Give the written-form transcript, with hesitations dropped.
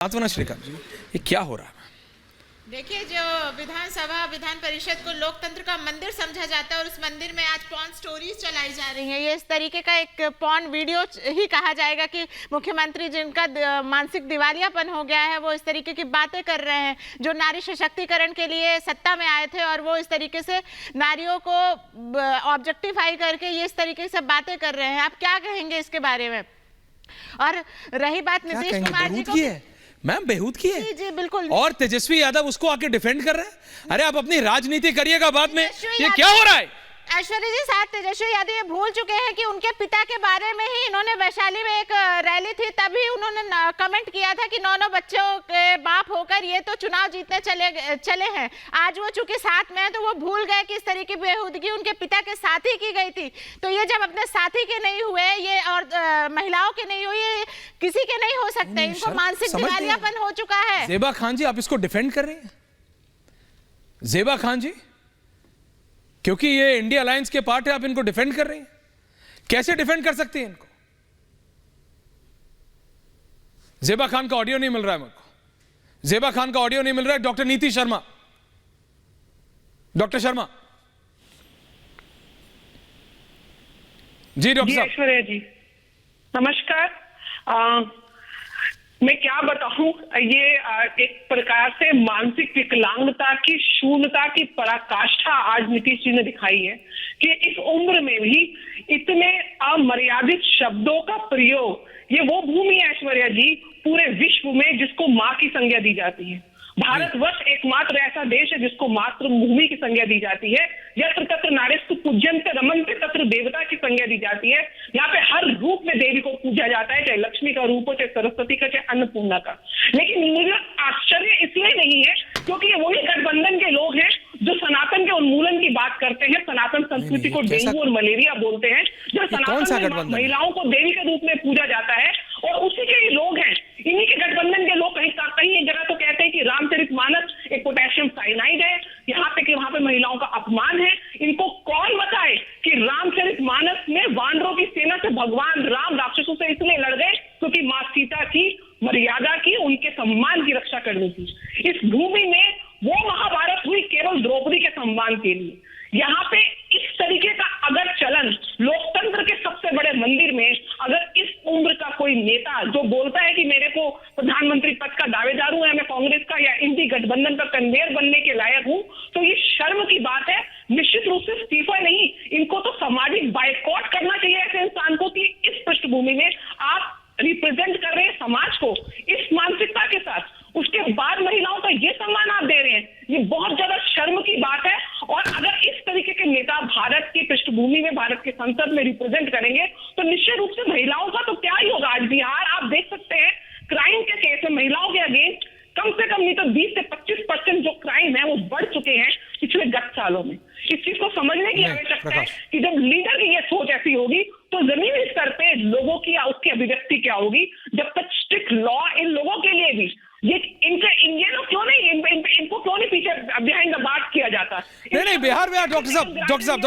सातवां श्रीकांत जी, ये क्या हो रहा है? देखिए, जो विधानसभा विधान परिषद को लोकतंत्र का मंदिर समझा जाता है और उस मंदिर में आज पॉर्न स्टोरीज चलाई जा रही हैं। ये इस तरीके का एक पॉर्न वीडियो ही कहा जाएगा कि मुख्यमंत्री जिनका मानसिक दिवालियापन हो गया है वो इस तरीके की बातें कर रहे हैं, जो नारी सशक्तिकरण के लिए सत्ता में आए थे और वो इस तरीके से नारियों को ऑब्जेक्टिफाई करके ये इस तरीके से बातें कर रहे हैं। आप क्या कहेंगे इसके बारे में? और रही बात नीतीश कुमार जी को, मैम बेहूद की है। जी बिल्कुल। और तेजस्वी यादव उसको आके डिफेंड कर रहे हैं। अरे आप अपनी राजनीति करिएगा बाद में। ये क्या हो रहा है? ऐश्वर्या जी, साथ तेजस्वी यादव ये भूल चुके हैं कि उनके पिता के बारे में ही इन्होंने वैशाली में एक रैली थी, तभी उन्होंने कमेंट किया था कि 9 बच्चों के बाप होकर ये तो चुनाव जीतने चले हैं। आज वो चूंकि साथ में है तो वो भूल गए कि इस तरह की बेहूदगी उनके पिता के साथ ही की गई थी। तो ये जब अपने साथी के नहीं हुए, ये और महिलाओं के नहीं हुई, ये किसी के नहीं हो सकते। इनको मानसिक दिवालियापन हो चुका है। ज़ेबा खान जी, आप इसको डिफेंड कर रहे हैं? ज़ेबा खान जी, क्योंकि ये इंडिया अलायंस के पार्ट है, आप इनको डिफेंड कर रहे हैं? कैसे डिफेंड कर सकते हैं इनको? ज़ेबा खान का ऑडियो नहीं मिल रहा है मेरे को। ज़ेबा खान का ऑडियो नहीं मिल रहा है। डॉक्टर नीति शर्मा, डॉक्टर शर्मा जी। डॉक्टर साहब। ऐश्वर्या जी नमस्कार। मैं क्या बताऊं, ये एक प्रकार से मानसिक विकलांगता की, शून्यता की पराकाष्ठा आज नीतीश जी ने दिखाई है कि इस उम्र में भी इतने अमर्यादित शब्दों का प्रयोग। ये वो भूमि है ऐश्वर्या जी पूरे विश्व में जिसको मां की संज्ञा दी जाती है। भारतवर्ष एकमात्र ऐसा देश है जिसको मातृभूमि की संज्ञा दी जाती है। यत्र तत्र नारीस्तु पूज्यन्ते रमन्ते तत्र देवता की संज्ञा दी जाती है। यहाँ पे हर रूप में देवी को पूजा जाता है, चाहे लक्ष्मी का रूप हो, चाहे सरस्वती का, चाहे अन्नपूर्णा का। लेकिन मुझे आश्चर्य इसलिए नहीं है क्योंकि ये वही गठबंधन के लोग हैं जो सनातन के उन्मूलन की बात करते हैं, सनातन संस्कृति को डेंगू और मलेरिया बोलते हैं, जो सनातन में महिलाओं को देवी के रूप में पूजा जाता है, और उसी के ही लोग हैं। इन्हीं के गठबंधन के लोग कहीं एक जगह तो कहते हैं कि रामचरितमानस एक पोटेशियम साइनाइड है, यहाँ पे कि वहां पे महिलाओं का अपमान है। इनको कौन बताए कि रामचरितमानस में वानरों की सेना से भगवान राम राक्षसों से इसलिए लड़ गए क्योंकि मां सीता की मर्यादा की, उनके सम्मान की रक्षा करनी थी। इस भूमि में वो महाभारत हुई केवल द्रौपदी के सम्मान के लिए। यहाँ पे इस तरीके का अगर चलन लोकतंत्र के सबसे बड़े मंदिर में, अगर इस उम्र का कोई नेता जो बोलता है कि मेरे को प्रधानमंत्री पद का दावेदार हूं, या मैं कांग्रेस का या इंडी गठबंधन का कन्वेयर बनने के लायक हूं, तो ये शर्म की बात है। निश्चित रूप से इस्तीफा नहीं, इनको तो सामाजिक बाइकॉट करना चाहिए ऐसे इंसान को कि इस पृष्ठभूमि में आप रिप्रेजेंट कर रहे हैं समाज को इस मानसिकता के साथ, उसके बाद महिलाओं का ये सम्मान आप दे रहे हैं। ये बहुत ज्यादा शर्म की बात है। और अगर इस तरीके के नेता भारत की पृष्ठभूमि में, भारत के संसद में रिप्रेजेंट करेंगे तो निश्चित रूप से महिलाओं का तो क्या ही होगा। आज बिहार आप देख सकते हैं, क्राइम के केस में महिलाओं के अगेंस्ट कम से कम नहीं तो 20 से 25% जो क्राइम है वो बढ़ चुके हैं पिछले 10 सालों में। इस चीज को समझने की आवश्यकता है कि जब लीडर की ये सोच ऐसी होगी तो जमीनी स्तर पे लोगों की या उसकी अभिव्यक्ति क्या होगी। जब तक स्ट्रिक्ट लॉ इन लोगों के लिए भी, ये लोग क्यों नहीं, इनको क्यों नहीं पीछे बिहाइंड द बार किया जाता? नहीं बिहार में डॉक्टर साहब